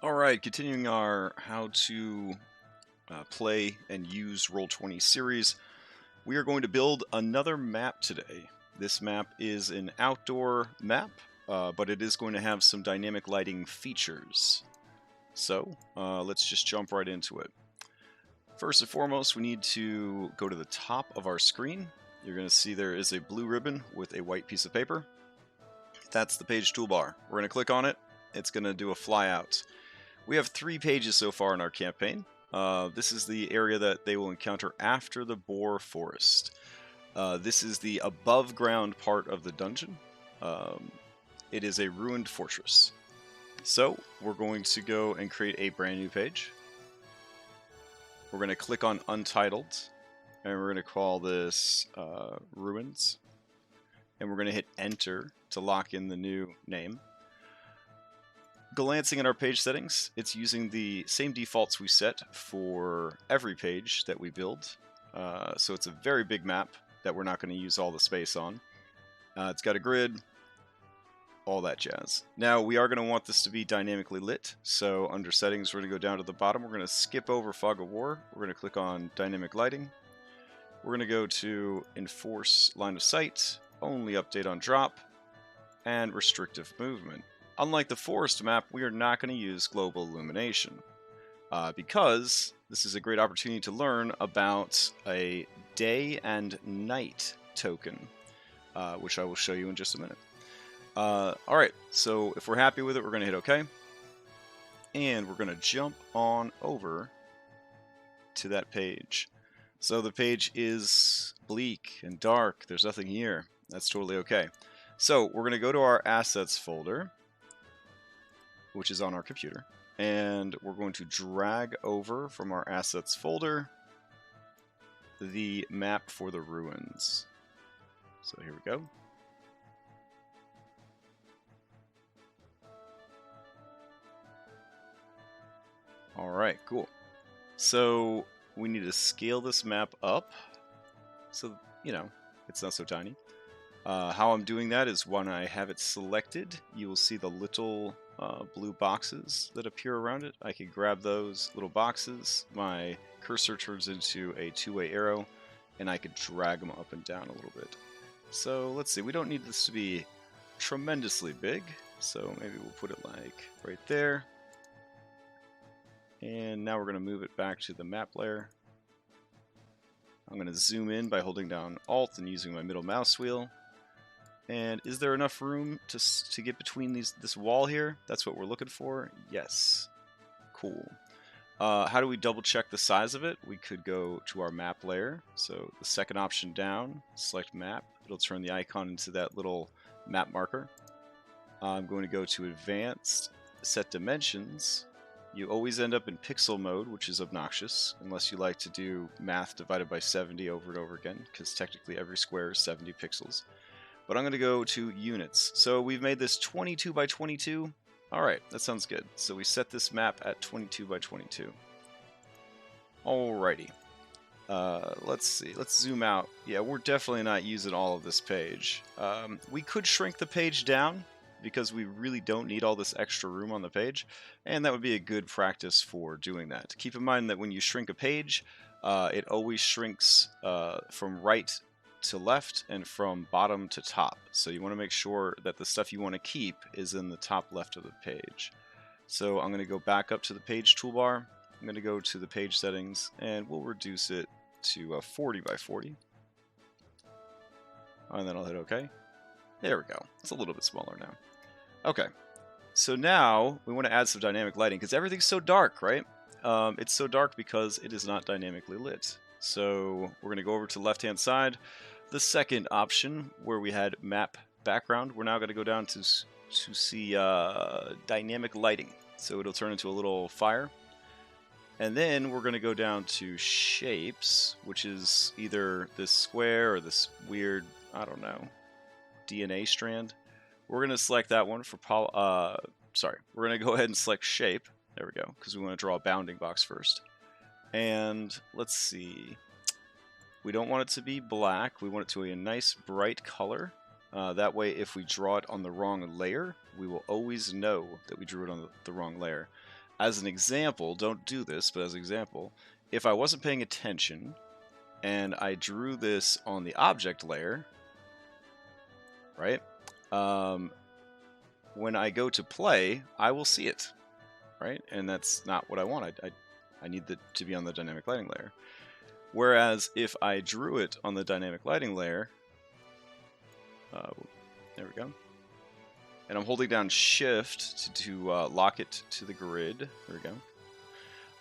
Alright, continuing our how to play and use Roll20 series, we are going to build another map today. This map is an outdoor map, but it is going to have some dynamic lighting features. So, let's just jump right into it. First and foremost, we need to go to the top of our screen. You're going to see there is a blue ribbon with a white piece of paper. That's the page toolbar. We're going to click on it. It's going to do a flyout. We have 3 pages so far in our campaign. This is the area that they will encounter after the Boar Forest. This is the above ground part of the dungeon. It is a ruined fortress. So we're going to go and create a brand new page. We're going to click on Untitled, and we're going to call this Ruins. And we're going to hit Enter to lock in the new name. Glancing at our page settings, it's using the same defaults we set for every page that we build. So it's a very big map that we're not going to use all the space on. It's got a grid, all that jazz. Now we are going to want this to be dynamically lit. So under settings, we're going to go down to the bottom. We're going to skip over Fog of War. We're going to click on Dynamic Lighting. We're going to go to Enforce Line of Sight, Only Update on Drop, and Restrictive Movement. Unlike the forest map, we are not going to use global illumination because this is a great opportunity to learn about a day and night token, which I will show you in just a minute. Alright, so if we're happy with it, we're going to hit OK. And we're going to jump on over to that page. So the page is bleak and dark. There's nothing here. That's totally okay. So we're going to go to our Assets folder, which is on our computer, and we're going to drag over from our Assets folder the map for the ruins. So here we go. Alright, cool. So we need to scale this map up so, it's not so tiny. How I'm doing that is when I have it selected, you will see the little blue boxes that appear around it. I can grab those little boxes. My cursor turns into a two-way arrow, and I could drag them up and down a little bit. So let's see. We don't need this to be tremendously big, so maybe we'll put it like right there. And now we're going to move it back to the map layer. I'm going to zoom in by holding down Alt and using my middle mouse wheel. And is there enough room to get between this wall here? That's what we're looking for. Yes. Cool. How do we double check the size of it? We could go to our map layer. So the second option down, select map. It'll turn the icon into that little map marker. I'm going to go to advanced, set dimensions. You always end up in pixel mode, which is obnoxious, unless you like to do math divided by 70 over and over again, because technically every square is 70 pixels. But I'm going to go to units. So we've made this 22 by 22. Alright, that sounds good. So we set this map at 22 by 22. Alrighty. Let's see. Let's zoom out. Yeah, we're definitely not using all of this page. We could shrink the page down because we really don't need all this extra room on the page. And that would be a good practice for doing that. Keep in mind that when you shrink a page, it always shrinks from right to left and from bottom to top. So you want to make sure that the stuff you want to keep is in the top left of the page. So I'm going to go back up to the page toolbar. I'm going to go to the page settings and we'll reduce it to 40 by 40. And then I'll hit OK. There we go. It's a little bit smaller now. Okay. So now we want to add some dynamic lighting because everything's so dark, right? It's so dark because it is not dynamically lit. So we're going to go over to the left-hand side. The second option, where we had map background, we're now going to go down to see dynamic lighting. So it'll turn into a little fire. And then we're going to go down to shapes, which is either this square or this weird, I don't know, DNA strand. We're going to select that one for we're going to go ahead and select shape. There we go, because we want to draw a bounding box first. And let's see. We don't want it to be black. We want it to be a nice bright color. That way, if we draw it on the wrong layer, we will always know that we drew it on the wrong layer. as an example, don't do this, but as an example, if I wasn't paying attention and I drew this on the object layer, right? When I go to play, I will see it, right? And that's not what I want. I need it to be on the dynamic lighting layer. Whereas if I drew it on the dynamic lighting layer, there we go. And I'm holding down Shift to lock it to the grid. There we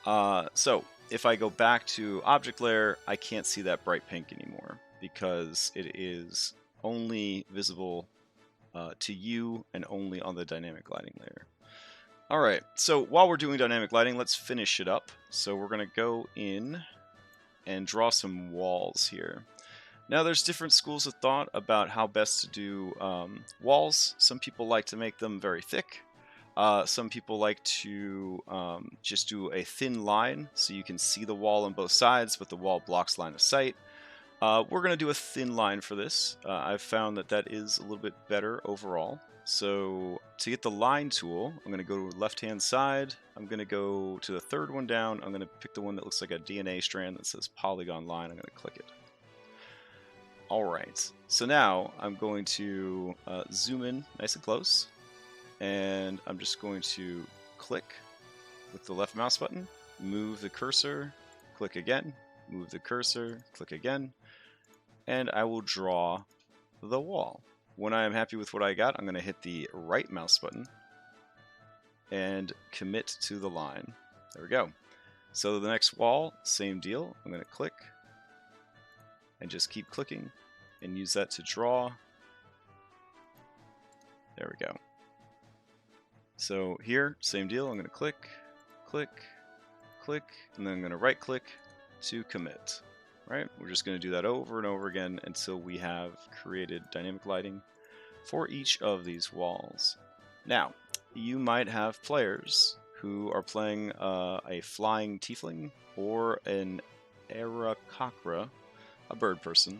go. So if I go back to object layer, I can't see that bright pink anymore because it is only visible to you and only on the dynamic lighting layer. Alright, so while we're doing dynamic lighting, let's finish it up. So we're going to go in and draw some walls here. Now there's different schools of thought about how best to do walls. Some people like to make them very thick. Some people like to just do a thin line so you can see the wall on both sides, but the wall blocks line of sight. We're going to do a thin line for this. I've found that that is a little bit better overall. So to get the line tool, I'm going to go to the left-hand side. I'm going to go to the third one down. I'm going to pick the one that looks like a DNA strand that says polygon line. I'm going to click it. Alright, so now I'm going to zoom in nice and close. And I'm just going to click with the left mouse button, move the cursor, click again, move the cursor, click again, and I will draw the wall. When I am happy with what I got, I'm going to hit the right mouse button and commit to the line. There we go. So the next wall, same deal. I'm going to click and just keep clicking and use that to draw. There we go. So here, same deal. I'm going to click, click, click, and then I'm going to right click to commit. Right? We're just going to do that over and over again until we have created dynamic lighting for each of these walls. Now, you might have players who are playing a flying tiefling or an Aarakocra, a bird person,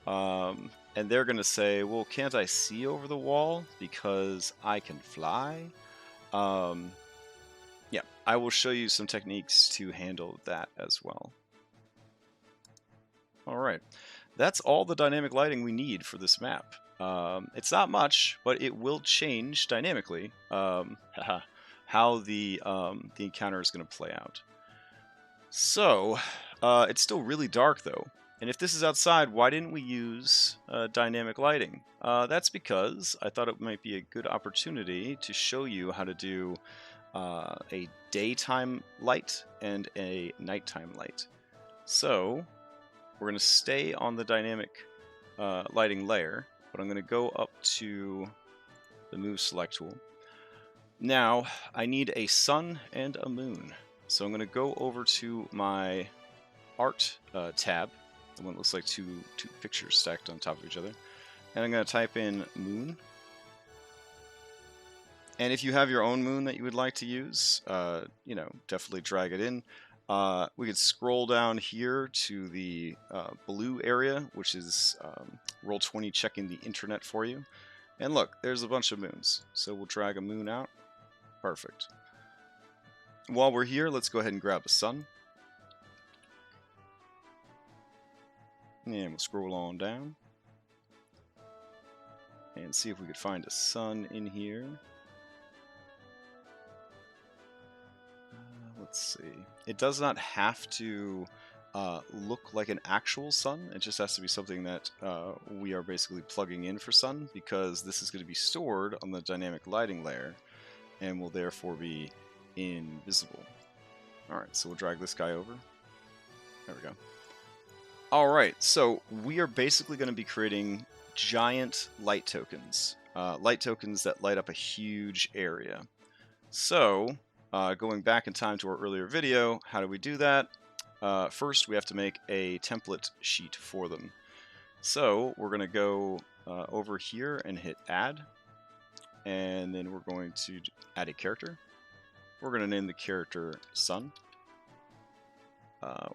and they're going to say, well, can't I see over the wall because I can fly? Yeah, I will show you some techniques to handle that as well. Alright, that's all the dynamic lighting we need for this map. It's not much, but it will change dynamically how the encounter is going to play out. So, it's still really dark though. And if this is outside, why didn't we use dynamic lighting? That's because I thought it might be a good opportunity to show you how to do a daytime light and a nighttime light. So we're going to stay on the dynamic lighting layer, but I'm going to go up to the Move Select tool. Now, I need a sun and a moon. So I'm going to go over to my Art tab, the one that looks like two pictures stacked on top of each other. And I'm going to type in moon. And if you have your own moon that you would like to use, you know, definitely drag it in. We could scroll down here to the blue area, which is Roll20 checking the internet for you. And look, there's a bunch of moons. So we'll drag a moon out. Perfect. While we're here, let's go ahead and grab a sun. And we'll scroll on down. And see if we could find a sun in here. Let's see. It does not have to look like an actual sun. It just has to be something that we are basically plugging in for sun, because this is going to be stored on the dynamic lighting layer and will therefore be invisible. Alright, so we'll drag this guy over. There we go. Alright, so we are basically going to be creating giant light tokens. Light tokens that light up a huge area. So, going back in time to our earlier video, how do we do that? First, we have to make a template sheet for them. So, we're going to go over here and hit Add. And then we're going to add a character. We're going to name the character Sun.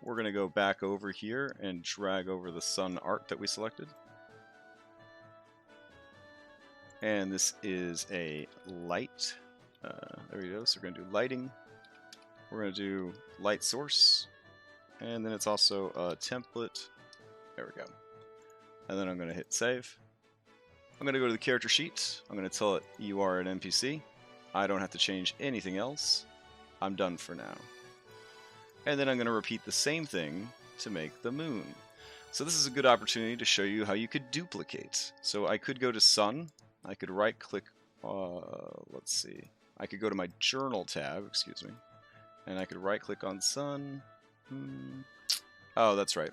We're going to go back over here and drag over the sun art that we selected. And this is a light. There we go. So we're going to do lighting. we're going to do light source, and then it's also a template. There we go. And then I'm going to hit save. I'm going to go to the character sheet. I'm going to tell it you are an NPC. I don't have to change anything else. I'm done for now. And then I'm going to repeat the same thing to make the moon. So this is a good opportunity to show you how you could duplicate. So I could go to sun. I could right click, let's see. I could go to my journal tab, excuse me. And I could right click on sun. Oh, that's right.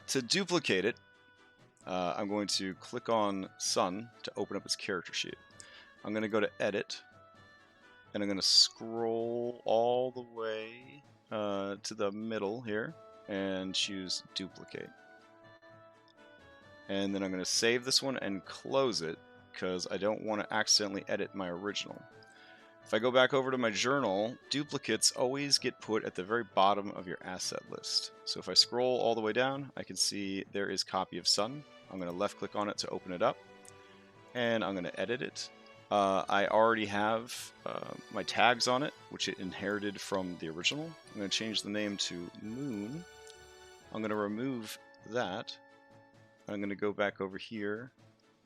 To duplicate it, I'm going to click on sun to open up its character sheet. I'm going to go to edit. And I'm going to scroll all the way to the middle here and choose duplicate. And then I'm going to save this one and close it because I don't want to accidentally edit my original. If I go back over to my journal, duplicates always get put at the very bottom of your asset list. So if I scroll all the way down, I can see there is copy of sun. I'm going to left click on it to open it up. And I'm going to edit it. I already have my tags on it, which it inherited from the original. I'm going to change the name to moon. I'm going to remove that. I'm going to go back over here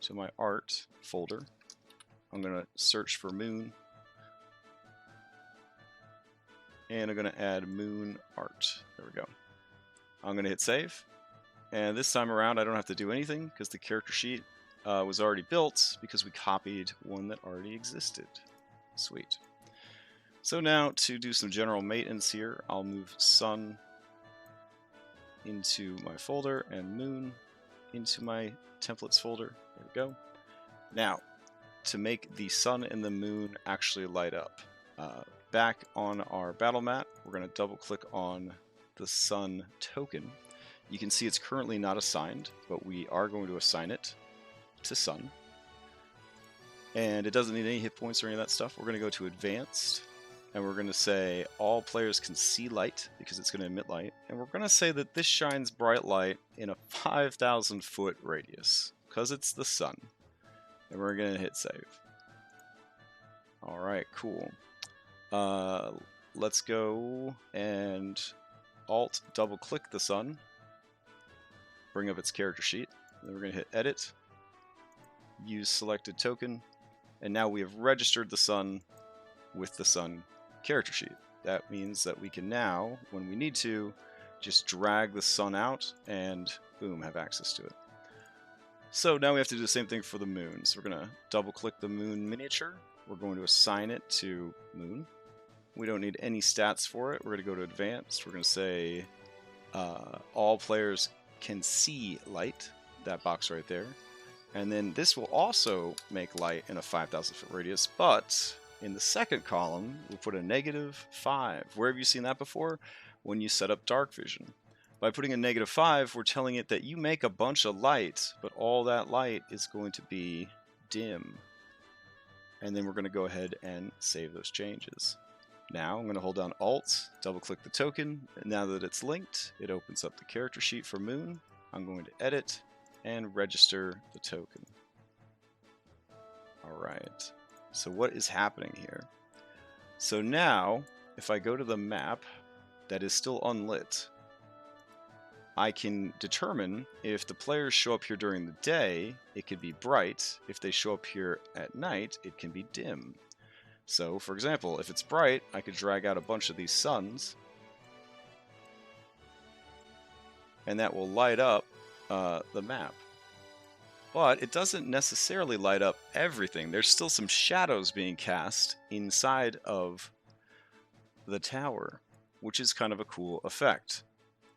to my art folder. I'm going to search for moon. And I'm going to add moon art. There we go. I'm going to hit save. And this time around, I don't have to do anything because the character sheet was already built because we copied one that already existed. Sweet. So now to do some general maintenance here, I'll move sun into my folder and moon into my templates folder. There we go. Now, to make the sun and the moon actually light up, back on our battle mat, we're going to double click on the sun token. You can see it's currently not assigned, but we are going to assign it to sun. And it doesn't need any hit points or any of that stuff. We're going to go to advanced, and we're going to say all players can see light because it's going to emit light. And we're going to say that this shines bright light in a 5,000 foot radius because it's the sun. And we're going to hit save. All right, cool. Let's go and alt double click the sun, bring up its character sheet. Then we're going to hit edit, use selected token, and now we have registered the sun with the sun character sheet. That means that we can now, when we need to, just drag the sun out and boom, have access to it. So now we have to do the same thing for the moon. So we're going to double click the moon miniature. We're going to assign it to moon. We don't need any stats for it. We're going to go to advanced. We're going to say all players can see light, that box right there. And then this will also make light in a 5,000 foot radius, but in the second column, we'll put a -5. Where have you seen that before? When you set up dark vision. By putting a -5, we're telling it that you make a bunch of light, but all that light is going to be dim. And then we're going to go ahead and save those changes. Now I'm going to hold down Alt, double click the token, and now that it's linked, it opens up the character sheet for moon. I'm going to edit and register the token. Alright, so what is happening here? So now, if I go to the map that is still unlit, I can determine if the players show up here during the day, it could be bright. If they show up here at night, it can be dim. So, for example, if it's bright, I could drag out a bunch of these suns, and that will light up the map. But it doesn't necessarily light up everything. There's still some shadows being cast inside of the tower, which is kind of a cool effect.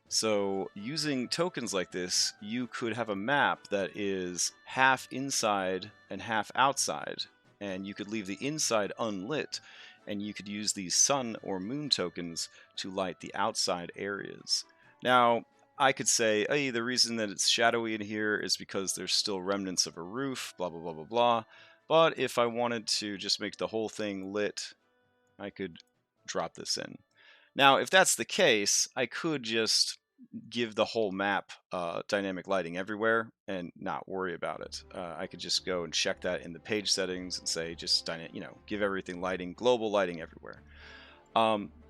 So using tokens like this, you could have a map that is half inside and half outside, and you could leave the inside unlit, and you could use these sun or moon tokens to light the outside areas. Now, I could say, hey, the reason that it's shadowy in here is because there's still remnants of a roof, blah, blah, blah, blah, blah. But if I wanted to just make the whole thing lit, I could drop this in. Now, if that's the case, I could just give the whole map dynamic lighting everywhere and not worry about it. I could just go and check that in the page settings and say just give everything lighting, global lighting everywhere.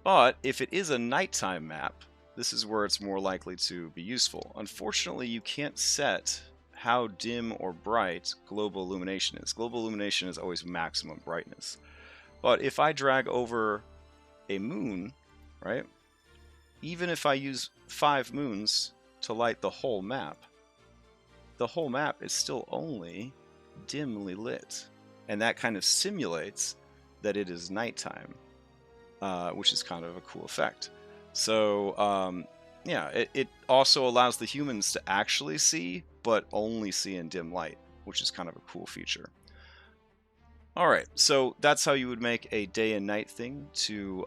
But if it is a nighttime map, this is where it's more likely to be useful. Unfortunately, you can't set how dim or bright global illumination is. Global illumination is always maximum brightness. But if I drag over a moon, right, even if I use 5 moons to light the whole map is still only dimly lit. And that kind of simulates that it is nighttime, which is kind of a cool effect. So, yeah, it also allows the humans to actually see, but only see in dim light, which is kind of a cool feature. Alright, so that's how you would make a day and night thing to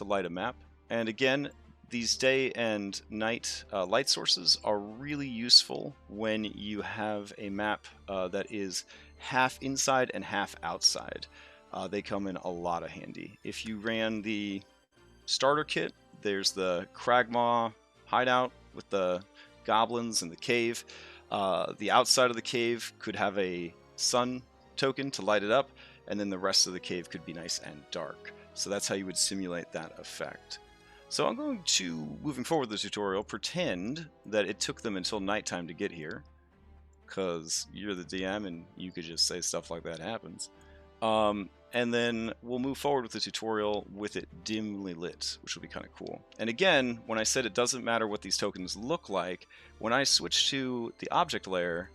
light a map. And again, these day and night light sources are really useful when you have a map that is half inside and half outside. They come in a lot of handy. If you ran the starter kit, there's the Cragmaw hideout with the goblins and the cave. The outside of the cave could have a sun token to light it up, and then the rest of the cave could be nice and dark. So that's how you would simulate that effect. So I'm going to, moving forward with the tutorial, pretend that it took them until nighttime to get here, because you're the DM and you could just say stuff like that happens. And then we'll move forward with the tutorial with it dimly lit, which will be kind of cool. And again, when I said it doesn't matter what these tokens look like, when I switch to the object layer,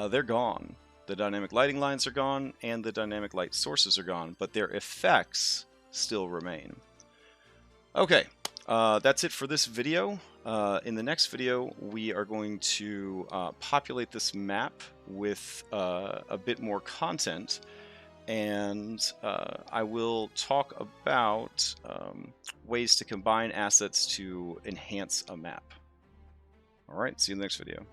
they're gone. The dynamic lighting lines are gone, and the dynamic light sources are gone, but their effects still remain. Okay, that's it for this video. In the next video, we are going to populate this map with a bit more content, and I will talk about ways to combine assets to enhance a map. Alright, see you in the next video.